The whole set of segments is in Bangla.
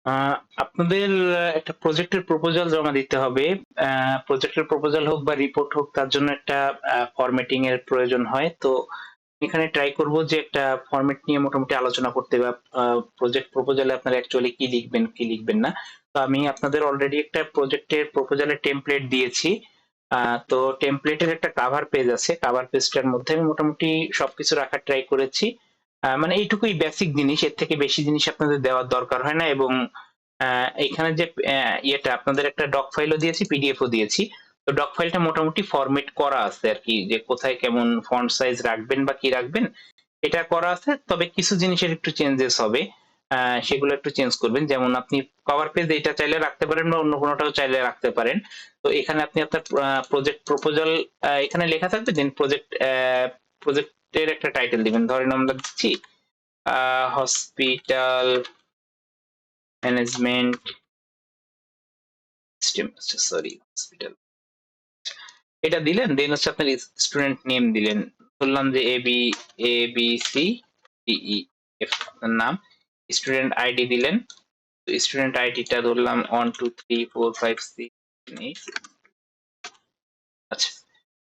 আহ, আপনাদের একটা প্রজেক্টের প্রপোজাল জমা দিতে হবে। প্রজেক্টের প্রপোজাল হোক বা রিপোর্ট হোক, তার জন্য একটা ফরম্যাটিং এর প্রয়োজন হয়। তো এখানে ট্রাই করব যে একটা ফরম্যাট নিয়ে মোটামুটি আলোচনা করতে, বা প্রজেক্ট প্রপোজালে আপনারা অ্যাকচুয়ালি কি লিখবেন কি লিখবেন না। তো আমি আপনাদের অলরেডি একটা প্রজেক্টের প্রপোজালের টেমপ্লেট দিয়েছি। তো টেমপ্লেটের একটা কাভার পেজ আছে, কাভার পেজটার মধ্যে আমি মোটামুটি সবকিছু রাখার ট্রাই করেছি। মানে এইটুকুই বেসিক জিনিস, এর থেকে বেশি জিনিস আপনাদের দেওয়ার দরকার হয় না। এবং এখানে যে ইয়েটা আপনাদের একটা ডক ফাইলও দিয়েছি, পিডিএফও দিয়েছি। তো ডক ফাইলটা মোটামুটি ফরম্যাট করা আছে আর কি, যে কোথায় কেমন ফন্ট সাইজ রাখবেন বা কি রাখবেন এটা করা আছে। তবে কিছু জিনিসের একটু চেঞ্জেস হবে, সেগুলো একটু চেঞ্জ করবেন। যেমন আপনি কভার পেজ এটা চাইলে রাখতে পারেন বা অন্য কোনোটাও চাইলে রাখতে পারেন। তো এখানে আপনি আপনার প্রজেক্ট প্রপোজাল এখানে লেখা থাকবে, দেন প্রজেক্টের একটা টাইটেল দিবেন। ধরেন আমরা দিচ্ছি hospital management system, sorry hospital, এটা দিলেন। দেন হচ্ছে আপনার স্টুডেন্ট নেম দিলেন, বললাম যে ABCDEF আপনার নাম। স্টুডেন্ট আইডি দিলেন, স্টুডেন্ট আইডিটা ধরলাম 1 2 3 4 5 6 7 8। আচ্ছা,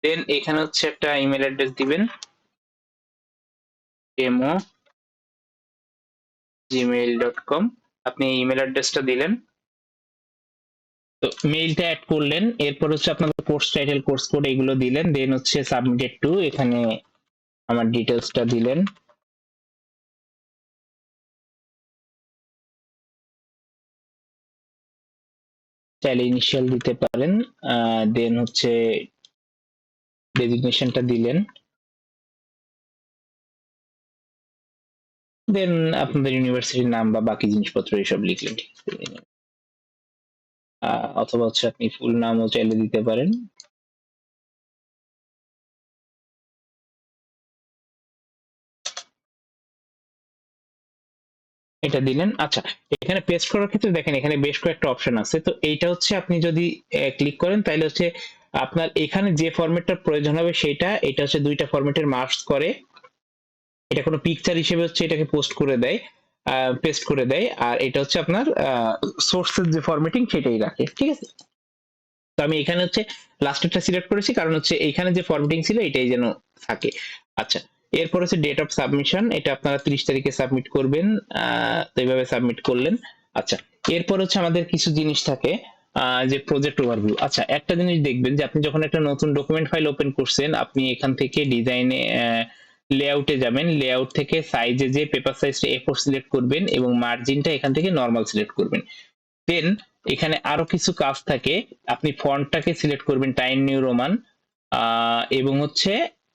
দেন এখানে হচ্ছে একটা ইমেল অ্যাড্রেস দিবেন, demo@gmail.com। আপনি ইমেল অ্যাড্রেসটা দিলেন, তো মেইলটা অ্যাড করলেন। এরপর হচ্ছে আপনাদের কোর্স টাইটেল, কোর্স কোড এগুলো দিলেন। দেন হচ্ছে সাবমিটেড টু, এখানে আমার ডিটেলসটা দিলেন। চাইলে ইনিশিয়াল দিতে পারেন। দেন হচ্ছে ডেজিগনেশনটা দিলেন। দেন আপনাদের ইউনিভার্সিটির নাম বা বাকি জিনিসপত্র এসব লিখলেন, ঠিক আছে। অথবা হচ্ছে আপনি ফুল নামও চাইলে দিতে পারেন। এটা দিলেন। আচ্ছা, এখানে পেস্ট করার ক্ষেত্রে দেখেন এখানে বেশ কয়েকটা অপশন আছে। তো এইটা হচ্ছে আপনি যদি ক্লিক করেন তাহলে হচ্ছে আপনার এখানে যে ফরম্যাটটা প্রয়োজন হবে সেটা, এটা হচ্ছে দুইটা ফরম্যাটের মার্কস করে। এটা কোনো পিকচার হিসেবে হচ্ছে এটাকে পোস্ট করে দেয়, পেস্ট করে দেয়। আর এটা হচ্ছে আপনার সোর্সের যে ফরম্যাটিং সেটাই রাখে, ঠিক আছে। তো আমি এখানে হচ্ছে লাস্টেরটা সিলেক্ট করেছি, কারণ হচ্ছে এখানে যে ফরম্যাটিং ছিল এটাই যেন থাকে। আচ্ছা, এরপর হচ্ছে ডেট অফ সাবমিশন, এটা আপনারা 30 তারিখে সাবমিট করবেন। তো এইভাবে সাবমিট করলেন। আচ্ছা, এরপর হচ্ছে আমাদের কিছু জিনিস থাকে, যে প্রজেক্ট ওভারভিউ। আচ্ছা, একটা জিনিস দেখবেন যে আপনি যখন একটা নতুন ডকুমেন্ট ফাইল ওপেন করছেন, আপনি এখান থেকে ডিজাইনে লেআউটে যাবেন, লেআউট থেকে সাইজে যে পেপার সাইজটা A4 সিলেক্ট করবেন এবং মার্জিনটা এখান থেকে নরমাল সিলেক্ট করবেন। দেন এখানে আরো কিছু কাজ থাকে, আপনি ফন্টটাকে সিলেক্ট করবেন টাইম নিউ রোমান, এবং হচ্ছে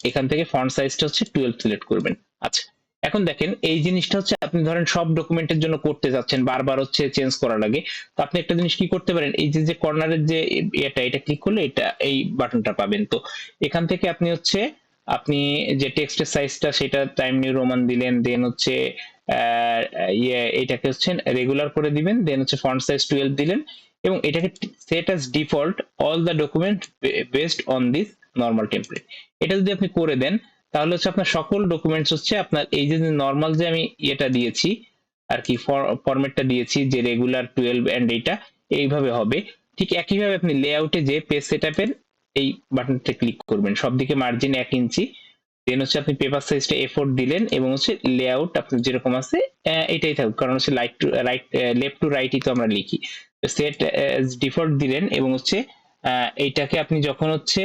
এখান থেকে ফন্ট সাইজটা হচ্ছে 12 সিলেক্ট করবেন। আচ্ছা, এখন দেখেন এই জিনিসটা হচ্ছে আপনি ধরেন সব ডকুমেন্টের জন্য করতে যাচ্ছেন, বারবার হচ্ছে চেঞ্জ করা লাগে। তো আপনি একটা জিনিস কি করতে পারেন, এই যে যে কর্নারের যে এটা ক্লিক করলে এটা এই বাটনটা পাবেন। তো এখান থেকে আপনি হচ্ছে আপনি যে টেক্সটের সাইজটা সেটা টাইম নিউ রোমান দিলেন। দেন হচ্ছে এটাকে হচ্ছে রেগুলার করে দিবেন। দেন হচ্ছে ফন্ট সাইজ 12 দিলেন এবং এটাকে set as default all the document based on this normal template. এটা যদি আপনি করে দেন তাহলে হচ্ছে আপনার সকল ডকুমেন্টস হচ্ছে আপনার এই যে নর্মাল যে আমি এটা দিয়েছি আর কি, ফরম্যাটটা দিয়েছি যে রেগুলার 12 এন্ড এইটা এইভাবে হবে। ঠিক একইভাবে আপনি লেআউটে যে পেজ সেটআপের এই বাটনটা ক্লিক করবেন, সব দিকে মার্জিন 1 ইঞ্চি। দেন হচ্ছে আপনি পেপার সাইজটা A4 দিলেন এবং হচ্ছে লেআউট আপনার যেরকম আছে এটাই থাকুক, কারণ হচ্ছে light to right, left to রাইটই তো আমরা লিখি। সেট ডিফল্ট দিলেন এবং হচ্ছে এইটাকে আপনি যখন হচ্ছে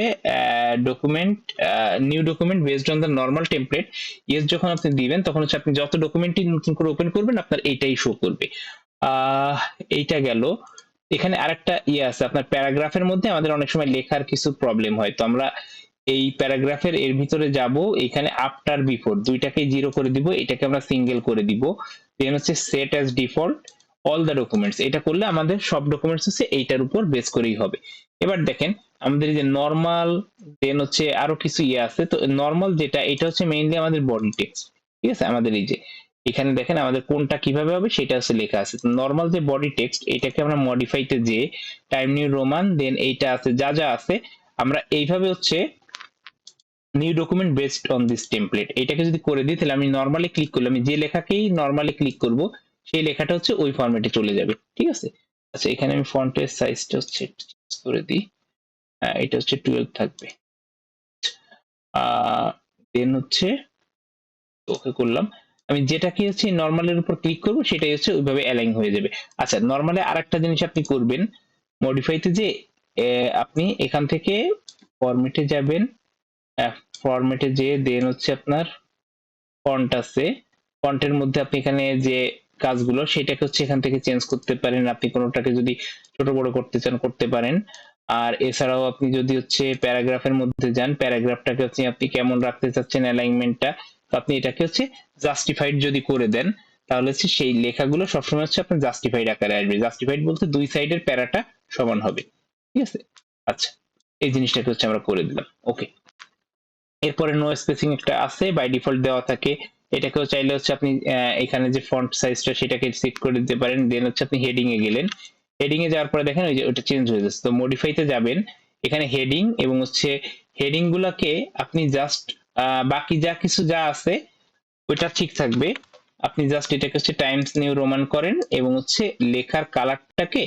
document new document based on the normal template yes যখন আপনি দিবেন, তখন হচ্ছে আপনি যত ডকুমেন্টই নতুন করে ওপেন করবেন আপনার এইটাই শো করবে। আহ এইটা গেল। এখানে আরেকটা ইয়ে আছে, আপনার প্যারাগ্রাফের মধ্যে আমাদের অনেক সময় লেখার কিছু প্রবলেম হয়। তো আমরা এই প্যারাগ্রাফের এর ভিতরে যাব, এখানে আফটার বিফোর দুইটাকে 0 করে দিব, এটাকে আমরা সিঙ্গেল করে দিব। দেন হচ্ছে set as default all the documents, এটা করলে আমাদের সব ডকুমেন্টস হচ্ছে এইটার উপর বেস করেই হবে। এবার দেখেন আমাদের এই যে নর্মাল, দেন হচ্ছে আরো কিছু ইয়ে আছে। তো নর্মাল যেটা, এটা হচ্ছে মেইনলি আমাদের বডি টেক্সট, ঠিক আছে। আমাদের এই যে এখানে দেখেন আমাদের কোনটা কিভাবে হবে সেটা হচ্ছে লেখা আছে। তো নর্মাল যে বডি টেক্সট এটাকে আমরা মডিফাইতে যে টাইম নিউ রোমান, দেন এইটা আছে যা যা আছে আমরা এইভাবে হচ্ছে new document based on this template এটাকে যদি করে দিই, তাহলে আমি নর্মালি ক্লিক করলে আমি যে লেখাকেই নর্মালি ক্লিক করব সেই লেখাটা হচ্ছে ওই ফরম্যাটে চলে যাবে, ঠিক আছে। আচ্ছা এখানে আমি ফন্টের সাইজটা হচ্ছে চেঞ্জ করে দিই, এটা হচ্ছে 12 থাকবে। দেন হচ্ছে ওকে করলাম। আমি যেটাকে হচ্ছে নর্মালের উপর ক্লিক করব সেটাই হচ্ছে ওইভাবে অ্যালাইন হয়ে যাবে। আচ্ছা নর্মালে আরেকটা জিনিস আপনি করবেন মডিফাইতে, যে আপনি এখান থেকে ফরম্যাটে যাবেন, ফরম্যাটে যেয়ে দেন হচ্ছে আপনার ফন্ট আছে, ফন্টের মধ্যে আপনি এখানে যে কাজগুলো সেটাকে হচ্ছে এখান থেকে চেঞ্জ করতে পারেন। আপনি কোনোটাকে যদি ছোট বড় করতে চান করতে পারেন। আর এছাড়াও আপনি যদি হচ্ছে প্যারাগ্রাফের মধ্যে যান, প্যারাগ্রাফটাকে হচ্ছে আপনি কেমন রাখতে চাচ্ছেন অ্যালাইনমেন্টটা, তো আপনি এটাকে হচ্ছে জাস্টিফাইড যদি করে দেন তাহলে হচ্ছে সেই লেখাগুলো সবসময় হচ্ছে আপনার জাস্টিফাইড আকারে আসবে। জাস্টিফাইড বলতে দুই সাইডের প্যারাটা সমান হবে, ঠিক আছে। আচ্ছা এই জিনিসটাকে হচ্ছে আমরা করে দিলাম, ওকে। এরপরে নো স্পেসিং একটা আছে, বাই ডিফল্ট দেওয়া থাকে। এটাকেও চাইলে হচ্ছে আপনি এখানে যে ফন্ট সাইজটা সেটাকে সেট করে দিতে পারেন। দেন হচ্ছে আপনি হেডিং এ গেলেন, হেডিং এ যাওয়ার পরে দেখেন ওই যে ওটা চেঞ্জ হয়ে যাচ্ছে। তো মডিফাইতে যাবেন, এখানে হেডিং এবং হচ্ছে হেডিং গুলাকে আপনি জাস্ট বাকি যা কিছু যা আছে ওইটা ঠিক থাকবে। আপনি জাস্ট এটাকে হচ্ছে টাইমস নিউ রোমান করেন এবং হচ্ছে লেখার কালারটাকে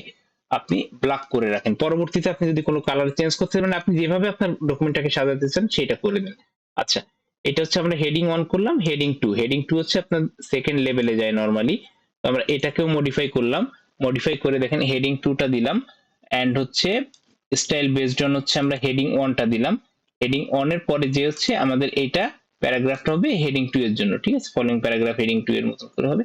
আপনি ব্ল্যাক করে রাখেন। পরবর্তীতে আপনি যদি কোনো কালার চেঞ্জ করতে চান, আপনি যেভাবে আপনার ডকুমেন্টটাকে সাজাতে চান সেটা করে দেন। আচ্ছা এটা হচ্ছে আমরা হেডিং 1 করলাম। হেডিং 2, হেডিং 2 হচ্ছে আপনার সেকেন্ড লেভেলে যায় নরমালি। তো আমরা এটাকেও মডিফাই করলাম, মডিফাই করে দেখেন হেডিং 2টা দিলাম এন্ড হচ্ছে স্টাইল বেসড অন হচ্ছে আমরা হেডিং 1টা দিলাম। হেডিং 1 এর পরে যে হচ্ছে আমাদের এইটা প্যারাগ্রাফটা হবে হেডিং 2 এর জন্য, ঠিক আছে। ফলোইং প্যারাগ্রাফ হেডিং 2 এর মতো করে হবে।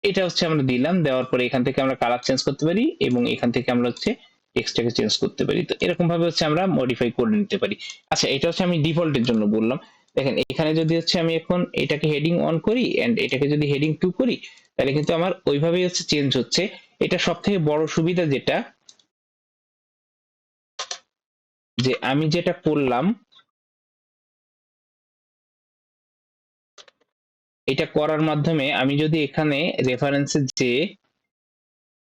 এটা হচ্ছে আমরা দিলাম, দেওয়ার পরে এখান থেকে আমরা কালার চেঞ্জ করতে পারি এবং এখান থেকে আমরা হচ্ছে টেক্সটটাকে চেঞ্জ করতে পারি। তো এরকম ভাবে হচ্ছে আমরা মডিফাই করে নিতে পারি। আচ্ছা এটা হচ্ছে আমি ডিফল্টের জন্য বললাম। দেখেন এখানে যদি হচ্ছে আমি এখন এটাকে হেডিং 1 করি এন্ড এটাকে যদি হেডিং 2 করি তাহলে কিন্তু আমার ওইভাবেই হচ্ছে চেঞ্জ হচ্ছে। এটা সবথেকে বড় সুবিধা যেটা, যে আমি যেটা করলাম এটা করার মাধ্যমে আমি যদি এখানে রেফারেন্সে যে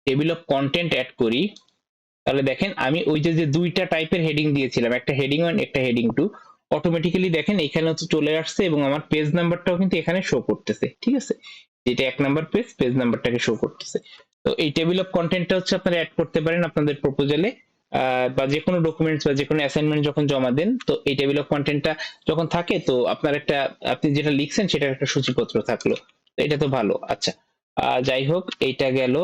টেবিল অফ কন্টেন্ট অ্যাড করি তাহলে দেখেন আমি ওই যে দুইটা টাইপের হেডিং দিয়েছিলাম, একটা হেডিং 1 একটা হেডিং 2, অটোমেটিক্যালি দেখেন এখানে হচ্ছে চলে আসছে এবং আমার পেজ নাম্বারটাও কিন্তু এখানে শো করতেছে, ঠিক আছে। যেটা 1 নাম্বার পেজ, পেজ নাম্বারটাকে শো করতেছে। তো এই টেবিল অফ কন্টেন্টটা হচ্ছে আপনারা অ্যাড করতে পারেন আপনাদের প্রপোজালে বা যে কোনো ডকুমেন্টস বা যে কোনো অ্যাসাইনমেন্ট যখন জমা দেন, তো এই টেবিল অফ কন্টেন্টটা যখন থাকে তো আপনার একটা আপনি যেটা লিখছেন সেটার একটা সূচিপত্র থাকলো। তো এটা তো ভালো। আচ্ছা যাই হোক এইটা গেল।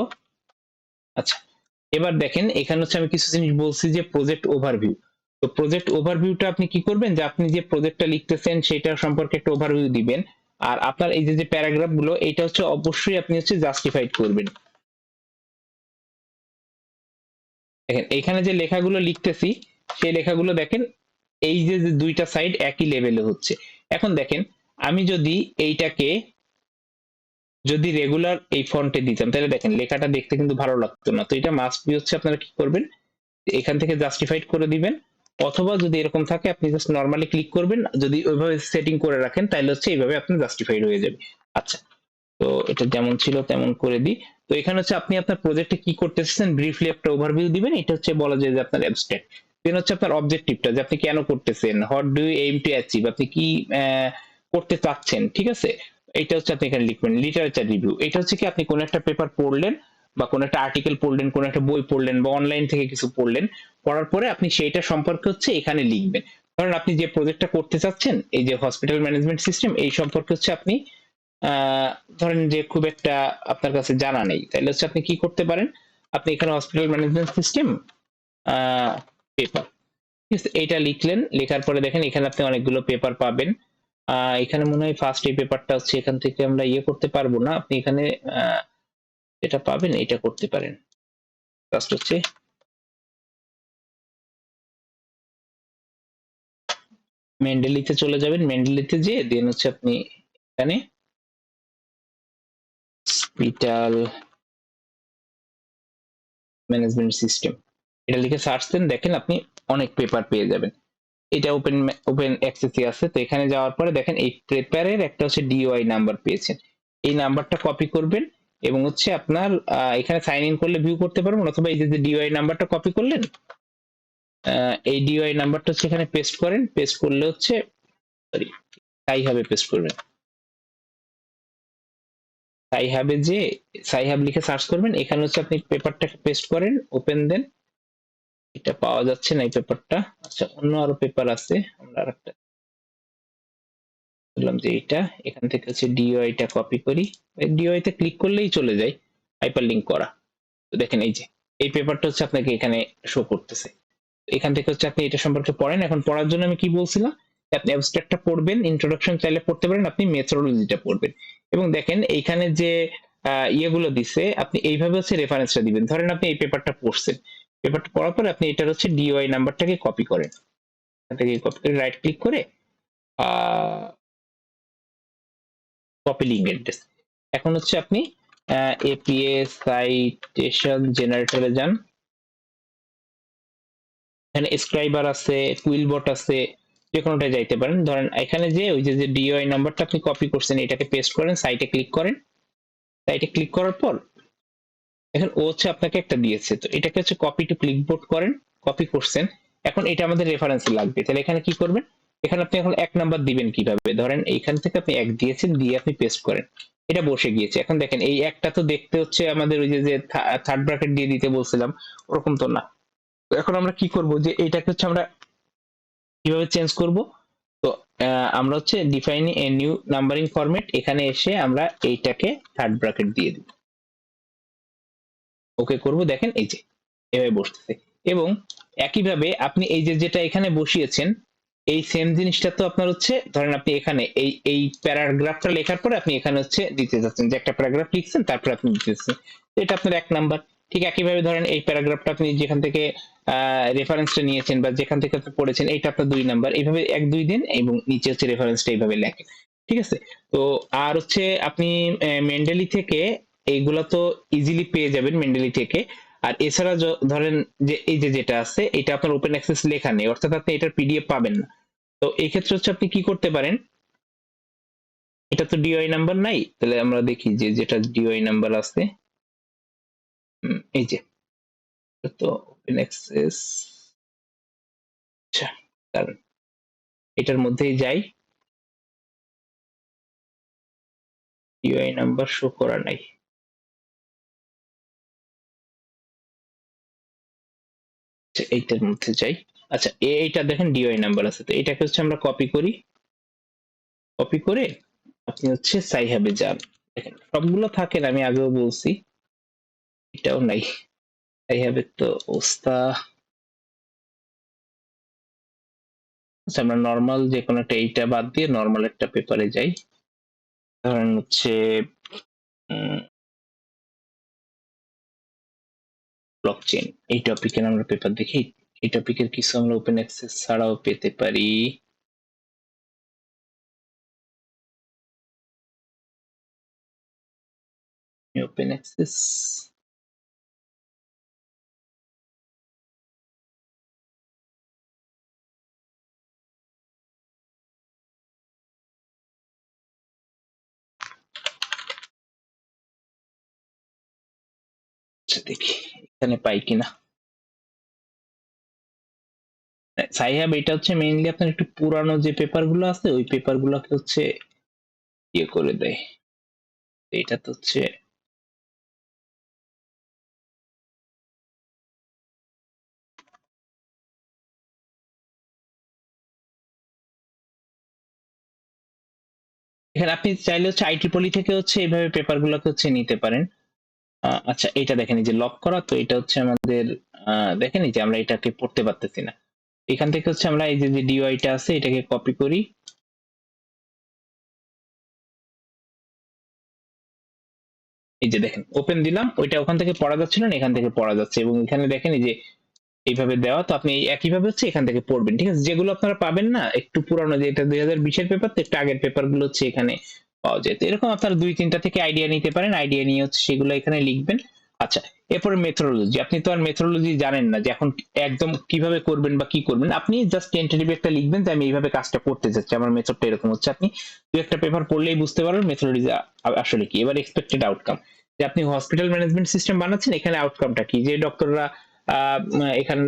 আচ্ছা এবার দেখেন এখানে হচ্ছে আমি কিছু জিনিস বলছি যে প্রজেক্ট ওভারভিউ। তো প্রজেক্ট ওভারভিউটা আপনি কি করবেন, যে আপনি যে প্রজেক্টটা লিখতেছেন সেটা সম্পর্কে একটা ওভারভিউ দিবেন। আর আপনার এই যে প্যারাগ্রাফ গুলো এটা হচ্ছে অবশ্যই আপনি হচ্ছে জাস্টিফাইড করবেন। দেখেন এখানে যে লেখাগুলো লিখতেছি সেই লেখাগুলো দেখেন এই যে দুইটা সাইড একই লেভেলে হচ্ছে। এখন দেখেন আমি যদি এইটাকে যদি রেগুলার এই ফন্টে দিতাম তাহলে দেখেন লেখাটা দেখতে কিন্তু ভালো লাগতো না। তো এটা মাস্ট বি হচ্ছে আপনারা কি করবেন, এখান থেকে জাস্টিফাইড করে দিবেন। অথবা যদি এরকম থাকে আপনি জাস্ট নরমালি ক্লিক করবেন, যদি ওইভাবে সেটিং করে রাখেন তাহলে হচ্ছে এইভাবে আপনি জাস্টিফাইড হয়ে যাবে। আচ্ছা তো এটা যেমন ছিল তেমন করে দিই। তো এখানে হচ্ছে আপনি আপনার প্রজেক্টে কি করতেছেন ব্রিফলি একটা ওভারভিউ দিবেন। এটা হচ্ছে বলা যায় যে আপনার অ্যাবস্ট্রাক্ট। দেন হচ্ছে আপনার অবজেক্টিভটা, যে আপনি কেন করতেছেন, what do you aim to achieve, আপনি কি করতে চাচ্ছেন, ঠিক আছে। এটা হচ্ছে আপনি এখানে লিখবেন। লিটারেচার রিভিউ, এটা হচ্ছে কি আপনি কোন একটা পেপার পড়লেন বা কোন একটা আর্টিকেল পড়লেন, কোন একটা বই পড়লেন বা অনলাইন থেকে কিছু পড়লেন, পড়ার পরে আপনি সেইটা সম্পর্কে হচ্ছে এখানে লিখবেন। কারণ আপনি যে প্রজেক্টটা করতে চাচ্ছেন এই যে হসপিটাল ম্যানেজমেন্ট সিস্টেম এই সম্পর্কে হচ্ছে আপনি আহ ধরেন যে খুব একটা আপনার কাছে জানা নেই, তাহলে হচ্ছে আপনি কি করতে পারেন, আপনি এখানে হসপিটাল ম্যানেজমেন্ট সিস্টেম পেপার, ঠিক আছে, এটা লিখলেন। লেখার পরে দেখেন এখানে আপনি অনেকগুলো পেপার পাবেন। এখানে মনে হয় ফার্স্ট এই পেপারটা হচ্ছে এখান থেকে আমরা ইয়ে করতে পারবো না, আপনি এখানে যেটা পাবেন এটা করতে পারেন। ফার্স্ট হচ্ছে মেন্ডেলিতে চলে যাবেন, মেন্ডেলিতে যে দেন হচ্ছে আপনি এখানে হসপিটাল ম্যানেজমেন্ট সিস্টেম এটা লিখে সার্চ দেন, দেখেন আপনি অনেক পেপার পেয়ে যাবেন। এটা ওপেন ওপেন অ্যাক্সেসে আছে। তো এখানে যাওয়ার পরে দেখেন এই পেপারের একটা হচ্ছে ডিওআই নাম্বার পেয়েছেন, এই নাম্বারটা কপি করবেন এবং হচ্ছে আপনার এখানে সাইন ইন করলে ভিউ করতে পারবেন, অথবা এই যে ডিওআই নাম্বারটা কপি করলেন এই ডিওআই নাম্বারটা হচ্ছে এখানে পেস্ট করেন, পেস্ট করলে হচ্ছে সরি তাই হবে পেস্ট করবেন। সাইহাবে যে সাইহাব লিখে সার্চ করবেন, এখানে হচ্ছে আপনি পেপারটাকে পেস্ট করেন, ওপেন দেন। এটা পাওয়া যাচ্ছে না এই পেপারটা। আচ্ছা, অন্য আরো পেপার আছে, আমরা আরেকটা বললাম যে এটা, এখান থেকে হচ্ছে ডিওআই টা কপি করি। ডিওআই তে ক্লিক করলেই চলে যায় হাইপার লিংক করা। তো দেখেন এই যে এই পেপারটা হচ্ছে আপনাকে এখানে শো করতেছে। এখান থেকে হচ্ছে আপনি এটা সম্পর্কে পড়েন। এখন পড়ার জন্য আমি কি বলছিলাম, আপনি অ্যাবস্ট্রাক্টটা পড়বেন, ইন্ট্রোডাকশন চাইলে পড়তে পারেন, আপনি মেথোডোলজিটা পড়বেন। এবং দেখেন এইখানে যে ইয়েগুলো দিছে, আপনি এইভাবে হচ্ছে রেফারেন্সটা দিবেন। ধরেন আপনি এই পেপারটা পড়ছেন, পেপারটা পড়ার পরে আপনি এটার হচ্ছে ডিওআই নাম্বারটাকে কপি করেন। এখান থেকে কপি করে রাইট ক্লিক করে কপি লিঙ্ক অ্যাড্রেস। এখন হচ্ছে আপনি এপিএ সাইটেশন জেনারেটরে যান। এখানে স্ক্রাইবার আছে, কুইলবট আছে, যে কোনোটায় যাইতে পারেন। ধরেন এখানে যে ওই যে ডিওআই নাম্বারটা আপনি কপি করছেন, এটাকে পেস্ট করেন, সাইটে ক্লিক করেন। সাইটে ক্লিক করার পর এখন ও হচ্ছে আপনাকে একটা দিয়েছে, তো এটাকে হচ্ছে কপি টু ক্লিকবোর্ড করেন। কপি করছেন, এখন এটা আমাদের রেফারেন্সে লাগবে। তাহলে এখানে কি করবেন, এখানে আপনি এখন এক নাম্বার দিবেন কিভাবে, ধরেন এইখান থেকে আপনি এক দিয়েছেন, দিয়ে আপনি পেস্ট করেন, এটা বসে গিয়েছে। এখন দেখেন এই একটা তো দেখতে হচ্ছে আমাদের ওই যে থার্ড ব্র্যাকেট দিয়ে দিতে বলছিলাম, ওরকম তো না। তো এখন আমরা কি করব, যে এইটাকে হচ্ছে আমরা কিভাবে চেঞ্জ করব। তো আমরা হচ্ছে define a new numbering format, এখানে এসে আমরা এইটাকে থার্ড ব্র্যাকেট দিয়ে দিব, ওকে করব। দেখেন এই যে এভাবে বসতেছে। এবং একইভাবে আপনি এই যে যেটা এখানে বসিয়েছেন, এই সেম জিনিসটা তো আপনার হচ্ছে, ধরেন আপনি এখানে এই প্যারাগ্রাফটা লেখার পরে আপনি এখানে হচ্ছে দিতে যাচ্ছেন, যে একটা প্যারাগ্রাফ লিখছেন তারপরে আপনি দিতে যাচ্ছেন, এটা আপনার এক নাম্বার। ঠিক একইভাবে ধরেন এই প্যারাগ্রাফটা আপনি যেখান থেকে রেফারেন্সটা নিয়েছেন বা যেখান থেকে আপনি পড়েছেন, এটা আপনার দুই নাম্বার। এইভাবে এক দুই দিন এবং নিচে হচ্ছে রেফারেন্সটা এইভাবে লেখেন। ঠিক আছে। তো আর হচ্ছে আপনি মেন্ডেলি থেকে এইগুলা তো ইজিলি পেয়ে যাবেন মেন্ডেলি থেকে। আর এছাড়া ধরেন যে এই যে যেটা আছে, এটা আপনার ওপেন অ্যাক্সেস লেখা নেই, অর্থাৎ আপনি এটার পিডিএফ পাবেন না। তো এই ক্ষেত্রে হচ্ছে আপনি কি করতে পারেন, এটা তো ডিওআই নাম্বার নাই, তাহলে আমরা দেখি যে যেটা ডিওআই নাম্বার আছে। এই যে এটা তো ওপেন অ্যাক্সেস। আচ্ছা, কারণ এটার মধ্যেই যাই, ডিওআই নাম্বার শো করা নাই। আচ্ছা, এইটার মধ্যে যাই। আচ্ছা, এইটা দেখেন ডিওআই নাম্বার আছে, তো এটাকে হচ্ছে আমরা কপি করি। কপি করে আপনি হচ্ছে সাইহাবে যান। দেখেন সবগুলো থাকে না, আমি আগেও বলছি, এটাও নাই। সাইহাবের তো অবস্থা। আচ্ছা, আমরা নর্মাল যে কোনো একটা, এইটা বাদ দিয়ে নর্মাল একটা পেপারে যাই। ধরেন হচ্ছে ব্লকচেইন, এই টপিকের আমরা পেপার দেখি। এই টপিকের কিছু আমরা ওপেন অ্যাক্সেস ছাড়াও পেতে পারি। ওপেন অ্যাক্সেস, আচ্ছা দেখি এখানে পাই কিনা। সাইহাব এটা হচ্ছে মেইনলি আপনার একটু পুরানো যে পেপার গুলো আছে, ওই পেপার গুলোকে হচ্ছে ইয়ে করে দেয়। এটা তো হচ্ছে এখানে আপনি চাইলে হচ্ছে আইটিপলি থেকে হচ্ছে এইভাবে পেপার গুলোকে হচ্ছে নিতে পারেন। আচ্ছা, এটা দেখেন এই যে লক করা, তো এটা হচ্ছে আমাদের দেখেন এই যে আমরা এটাকে পড়তে পারতেছি না। এখান থেকে হচ্ছে আমরা এই যে ডিওআই টা আছে, এটাকে কপি করি। এই যে দেখেন ওপেন দিলাম, ওইটা ওখান থেকে পড়া যাচ্ছিল না, এখান থেকে পড়া যাচ্ছে। এবং এখানে দেখেন এই যে এইভাবে দেওয়া, তো আপনি এই একইভাবে হচ্ছে এখান থেকে পড়বেন। ঠিক আছে, যেগুলো আপনারা পাবেন না একটু পুরানো, যে এটা 2020-এর পেপার, তো একটু আগের পেপার গুলো হচ্ছে এখানে পাওয়া যায়। তো এরকম আপনারা দুই তিনটা থেকে আইডিয়া নিতে পারেন, আইডিয়া নিয়ে হচ্ছে সেগুলো এখানে লিখবেন। আচ্ছা, এরপরে মেথোডোলজি, আপনি তো আর মেথোডোলজি জানেন না যে এখন একদম কিভাবে করবেন বা কি করবেন। আপনি জাস্ট টেন্টেটিভ একটা লিখবেন যে আমি এইভাবে কাজটা করতে চাচ্ছি, আমার মেথডটা এরকম হচ্ছে। আপনি দু একটা পেপার পড়লেই বুঝতে পারবেন মেথোডোলজি আসলে কি। এবার এক্সপেক্টেড আউটকাম, যে আপনি হসপিটাল ম্যানেজমেন্ট সিস্টেম বানাচ্ছেন, এখানে আউটকামটা কি, যে ডক্টররা এখানে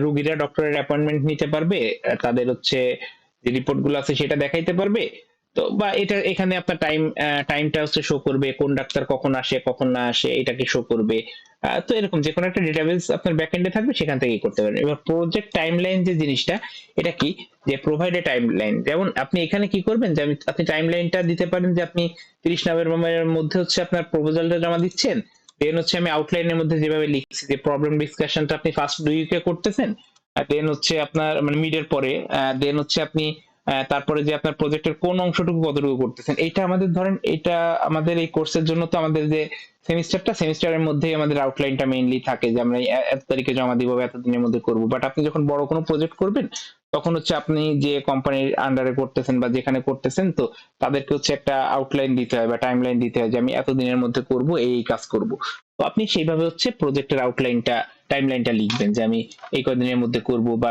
রুগীরা ডক্টরের অ্যাপয়েন্টমেন্ট নিতে পারবে, তাদের হচ্ছে যে রিপোর্ট গুলো আছে সেটা দেখাইতে পারবে, তো বা এটা এখানে আপনার টাইমটা হচ্ছে শো করবে, কোন ডাক্তার কখন আসে কখন না আসে এটাকে শো করবে। তো এরকম যে কোনো একটা ডেটাবেস আপনার ব্যাকএন্ডে থাকবে, সেখান থেকেই করতে পারেন। এবার প্রজেক্ট টাইমলাইন যে জিনিসটা, এটা কি, যে প্রোভাইড এ টাইমলাইন। যেমন আপনি এখানে কি করবেন, যে আপনি টাইমলাইনটা দিতে পারেন যে আপনি 30 নভেম্বরের মধ্যে হচ্ছে আপনার প্রপোজালটা জমা দিচ্ছেন। দেন হচ্ছে আমি আউটলাইনের মধ্যে যেভাবে লিখছি যে প্রবলেম ডিসকাশনটা আপনি ফার্স্ট 2 উইকে করতেছেন, আর দেন হচ্ছে আপনার মানে মিডের পরে, দেন হচ্ছে আপনি তারপরে যে আপনার প্রজেক্টের কোন অংশটুকু কতটুকু করতেছেন। এটা আমাদের ধরেন, এটা আমাদের এই কোর্সের জন্য তো আমাদের যে সেমিস্টারের মধ্যেই আমাদের আউটলাইনটা মেইনলি থাকে, যে আমরা এত তারিখে জমা দিব বা এত দিনের মধ্যে করব। বাট আপনি যখন বড় কোনো প্রজেক্ট করবেন, তখন হচ্ছে আপনি যে কোম্পানির আন্ডারে করতেছেন বা যেখানে করতেছেন, তো তাদেরকে হচ্ছে একটা আউটলাইন দিতে হয় বা টাইমলাইন দিতে হয়, যে আমি এত দিনের মধ্যে করব, এই কাজ করব। তো আপনি সেইভাবে হচ্ছে প্রজেক্টের টাইমলাইনটা লিখবেন, যে আমি এই কদিনের মধ্যে করব, বা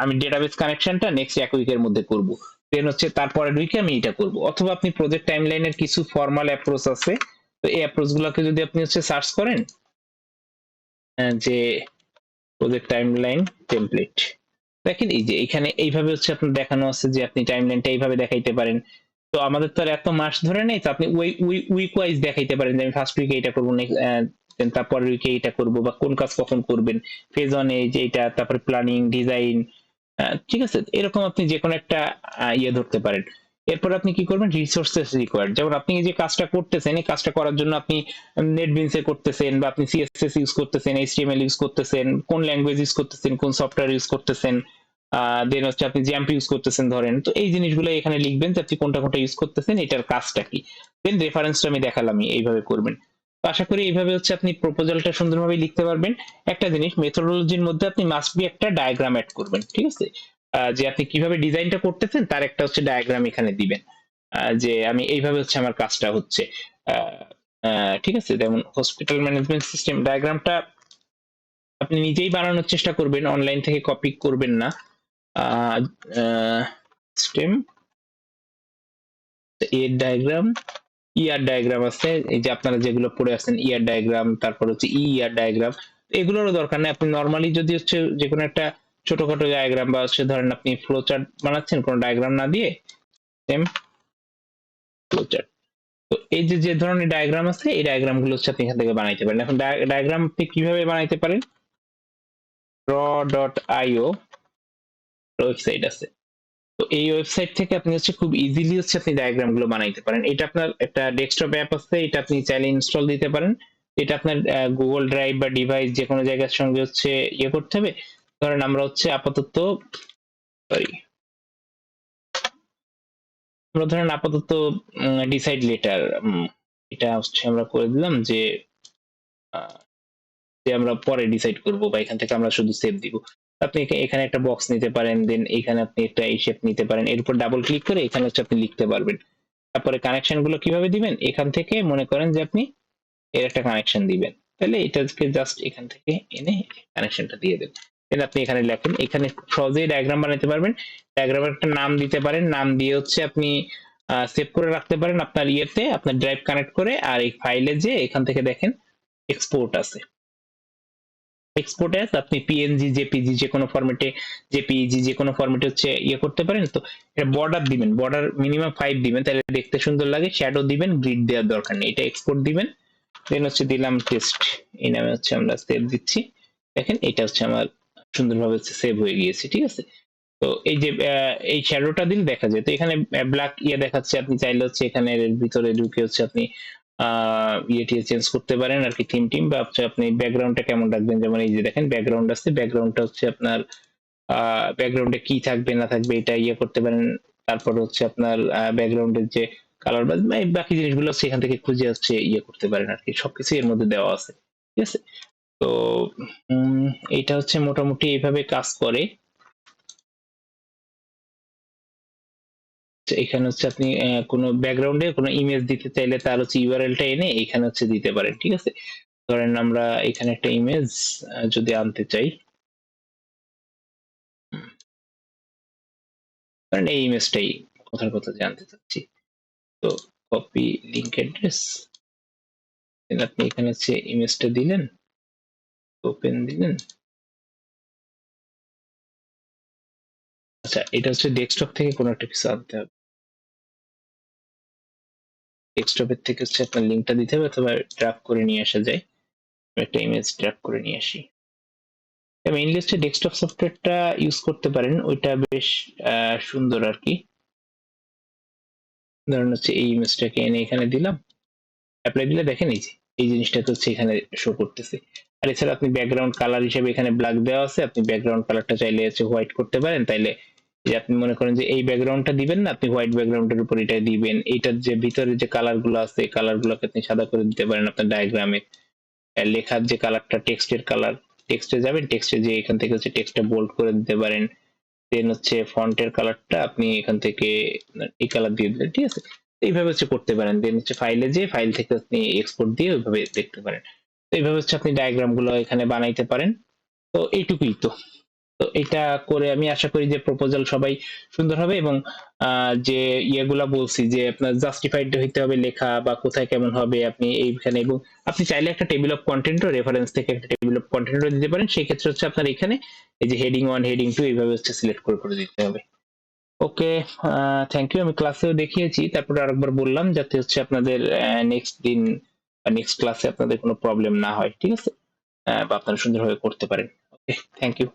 আমি ডেটাবেস কানেকশনটা নেক্সট 1 উইকের মধ্যে করব। দেন হচ্ছে তারপরের উইকে আমি এটা করব। অথবা আপনি প্রজেক্ট টাইমলাইনের কিছু ফর্মাল অ্যাপ্রোচ আছে, তো এই অ্যাপ্রোচ গুলোকে যদি আপনি হচ্ছে সার্চ করেন, যে প্রজেক্ট টাইমলাইন টেমপ্লেট, দেখেন এই যে এখানে এইভাবে হচ্ছে আপনার দেখানো আছে যে আপনি টাইমলাইনটা এইভাবে দেখাইতে পারেন। তো আমাদের তো আর এত মাস ধরে নেই, তো আপনি উইক ওয়াইজ দেখাইতে পারেন, যে আমি ফার্স্ট উইকে এটা করবো, তারপরের উইকে এটা করবো, বা কোন কাজ কখন করবেন, ফেজ ওয়ান এই যে এটা, তারপরে প্ল্যানিং, ডিজাইন, ঠিক আছে, এরকম আপনি যে কোনো একটা ইয়ে ধরতে পারেন। এরপর আপনি কি করবেন, রিসোর্সেস রিকোয়ার্ড। যেমন আপনি এই যে কাজটা করতেছেন, এই কাজটা করার জন্য আপনি নেটবিনসে করতেছেন, বা আপনি সিএসএস ইউজ করতেছেন, এইচটিএমএল ইউজ করতেছেন, কোন ল্যাঙ্গুয়েজ ইউজ করতেছেন, কোন সফটওয়্যার ইউজ করতেছেন, দেন হচ্ছে আপনি জ্যাম্প ইউজ করতেছেন ধরেন। তো এই জিনিসগুলো এখানে লিখবেন, যে আপনি কোনটা কোনটা ইউজ করতেছেন, এটার কাজটা কি। দেন রেফারেন্সটা আমি দেখালাম, এইভাবে করবেন। তো আশা করি এইভাবে হচ্ছে আপনি প্রপোজালটা সুন্দরভাবে লিখতে পারবেন। একটা জিনিস, মেথোডোলজির মধ্যে আপনি মাস্ট বি একটা ডায়াগ্রাম অ্যাড করবেন, ঠিক আছে। যে আপনি কিভাবে ডিজাইনটা করতেছেন তার একটা হচ্ছে ডায়াগ্রাম এখানে দিবেন, যে আমি এইভাবে হচ্ছে আমার কাজটা হচ্ছে। আহ, ঠিক আছে, যেমন হসপিটাল ম্যানেজমেন্ট সিস্টেম ডায়াগ্রামটা আপনি নিজেই বানানোর চেষ্টা করবেন, অনলাইন থেকে কপি করবেন না। সিস্টেম এর ডায়াগ্রাম, ইয়ার ডায়াগ্রাম আছে, এই যে আপনারা যেগুলো পড়ে আছেন, ইয়ার ডায়াগ্রাম, তারপর হচ্ছে ইয়ার ডায়াগ্রাম, এগুলোরও দরকার নেই। আপনি নর্মালি যদি হচ্ছে যে কোনো একটা ছোটখাটো ডায়াগ্রাম, বা হচ্ছে ধরেন আপনি ফ্লো চার্ট বানাচ্ছেন কোনো ডায়াগ্রাম না দিয়ে, সেম ফ্লো চার্ট। তো এই যে যে ধরনের ডায়াগ্রাম আছে, এই ডায়াগ্রাম গুলো হচ্ছে আপনি এখান থেকে বানাইতে পারেন। এখন ডায়াগ্রাম আপনি কিভাবে বানাইতে পারেন, draw.io ওয়েবসাইট আছে। তো এই ওয়েবসাইট থেকে আপনি হচ্ছে খুব ইজিলি হচ্ছে আপনি ডায়াগ্রাম গুলো বানাইতে পারেন। এটা আপনার একটা ডেস্কটপ অ্যাপ আছে, এটা আপনি চাইলে ইনস্টল দিতে পারেন। এটা আপনার গুগল ড্রাইভ বা ডিভাইস যে কোনো জায়গার সঙ্গে হচ্ছে ইয়ে করতে হবে। ধরেন আমরা হচ্ছে আপাতত, সরি, আমরা ধরেন আপাতত ডিসাইড লেটার, এটা হচ্ছে আমরা করে দিলাম, আহ, যে আমরা পরে ডিসাইড করব, বা এখান থেকে আমরা শুধু সেভ দিব। আপনি এখানে একটা বক্স নিতে পারেন, দেন এখানে আপনি একটা এই শেপ নিতে পারেন, এর উপর ডাবল ক্লিক করে এখানে হচ্ছে আপনি লিখতে পারবেন। তারপরে কানেকশন গুলো কিভাবে দিবেন, এখান থেকে মনে করেন যে আপনি এর একটা কানেকশন দিবেন, তাহলে এটাকে জাস্ট এখান থেকে এনে কানেকশনটা দিয়ে দেবেন। দেন আপনি এখানে লেখেন, এখানে সহজেই ডায়াগ্রাম বানাতে পারবেন। ডায়াগ্রামের একটা নাম দিতে পারেন, নাম দিয়ে হচ্ছে আপনি সেভ করে রাখতে পারেন আপনার ইয়েতে, আপনার ড্রাইভ কানেক্ট করে। আর এই ফাইলে যে এখান থেকে দেখেন এক্সপোর্ট আছে, এক্সপোর্ট অ্যাজ আপনি পিএনজি, জেপিজি যে কোনো ফরম্যাটে, জেপিইজি যে কোনো ফরম্যাটে হচ্ছে ইয়ে করতে পারেন। তো এটা বর্ডার দিবেন, বর্ডার মিনিমাম 5 দিবেন, তাহলে দেখতে সুন্দর লাগে। শ্যাডো দিবেন, গ্রিড দেওয়ার দরকার নেই, এটা এক্সপোর্ট দিবেন। দেন হচ্ছে দিলাম টেস্ট, এই নামে হচ্ছে আমরা সেভ দিচ্ছি। দেখেন এটা হচ্ছে আমার সুন্দরভাবে হচ্ছে সেভ হয়ে গিয়েছে, ঠিক আছে। তো এই যে এই শ্যাডোটা দিলে দেখা যায়। তো এখানে ব্ল্যাক ইয়ে দেখাচ্ছে, আপনি চাইলে হচ্ছে এখানে এর ভিতরে ঢুকে হচ্ছে আপনি ইয়েটি চেঞ্জ করতে পারেন আর কি, থিম বা হচ্ছে আপনি ব্যাকগ্রাউন্ডটা কেমন রাখবেন। যেমন এই যে দেখেন ব্যাকগ্রাউন্ড আছে, ব্যাকগ্রাউন্ডটা হচ্ছে আপনার ব্যাকগ্রাউন্ডে কি থাকবে না থাকবে এটা ইয়ে করতে পারেন। তারপর হচ্ছে আপনার ব্যাকগ্রাউন্ডের যে কালার বা বাকি জিনিসগুলো হচ্ছে এখান থেকে খুঁজে হচ্ছে ইয়ে করতে পারেন আর কি, সবকিছু এর মধ্যে দেওয়া আছে, ঠিক আছে। তো উম, এটা হচ্ছে মোটামুটি এইভাবে কাজ করে। তো এখানে হচ্ছে আপনি কোনো ব্যাকগ্রাউন্ডে কোনো ইমেজ দিতে চাইলে তার হচ্ছে ইউআরএলটা এনে এখানে হচ্ছে দিতে পারেন, ঠিক আছে। ধরেন আমরা এখানে একটা ইমেজ যদি আনতে চাই, ধরেন এই ইমেজটাই কথার কথা যে আনতে চাচ্ছি, তো কপি লিংক অ্যাড্রেস, আপনি এখানে হচ্ছে ইমেজটা দিলেন, ওপেন দিলেন। আচ্ছা, এটা হচ্ছে ডেস্কটপ থেকে কোনো একটা কিছু আনতে হবে। ডেস্কটপের থেকে হচ্ছে আপনার লিঙ্কটা দিতে হবে অথবা ড্রাগ করে নিয়ে আসা যায়। একটা ইমেজ ড্রাগ করে নিয়ে আসি। মেইনলি হচ্ছে ডেস্কটপ সফটওয়্যারটা ইউজ করতে পারেন, ওইটা বেশ সুন্দর আর কি। ধরুন হচ্ছে এই ইমেজটাকে এনে এখানে দিলাম, অ্যাপ্লাই দিলে দেখেন এই যে এই জিনিসটা তো হচ্ছে এখানে শো করতেছে। আর এছাড়া আপনি ব্যাকগ্রাউন্ড কালার হিসেবে এখানে ব্ল্যাক দেওয়া আছে, আপনি ব্যাকগ্রাউন্ড কালারটা চাইলে হচ্ছে হোয়াইট করতে পারেন। তাইলে যে আপনি মনে করেন যে এই ব্যাকগ্রাউন্ডটা দিবেন না, আপনি হোয়াইট ব্যাকগ্রাউন্ডের উপর এটা দিবেন। এইটার যে ভিতরে যে কালার গুলো আছে এই কালার গুলোকে আপনি সাদা করে দিতে পারেন আপনার ডায়াগ্রামে। লেখার যে কালারটা টেক্সটের কালার, টেক্সটে যাবেন, টেক্সটে যে এখান থেকে হচ্ছে টেক্সটটা বোল্ড করে দিতে পারেন। দেন হচ্ছে ফন্টের কালারটা আপনি এখান থেকে এই কালার দিয়ে দিলেন, ঠিক আছে। এইভাবে হচ্ছে করতে পারেন। দেন হচ্ছে ফাইলে যে ফাইল থেকে আপনি এক্সপোর্ট দিয়ে ওইভাবে দেখতে পারেন। তো এইভাবে হচ্ছে আপনি ডায়াগ্রাম গুলো এখানে বানাইতে পারেন। তো এইটুকুই তো। তো এটা করে আমি আশা করি যে প্রপোজাল সবাই সুন্দর হবে, এবং যে ইয়েগুলা বলছি যে আপনার জাস্টিফাইড হইতে হবে লেখা বা কোথায় কেমন হবে আপনি এইখানে, এবং আপনি চাইলে একটা টেবিল অফ কন্টেন্টও রেফারেন্স থেকে একটা টেবিল অফ কন্টেন্টও দিতে পারেন। সেই ক্ষেত্রে হচ্ছে আপনার এখানে এই যে হেডিং 1 হেডিং 2 এইভাবে হচ্ছে সিলেক্ট করে করে দিতে হবে। ওকে, থ্যাংক ইউ। আমি ক্লাসেও দেখিয়েছি, তারপরে আরেকবার বললাম যাতে হচ্ছে আপনাদের নেক্সট দিন বা নেক্সট ক্লাসে আপনাদের কোনো প্রবলেম না হয়, ঠিক আছে, বা আপনারা সুন্দরভাবে করতে পারেন। ওকে, থ্যাংক ইউ।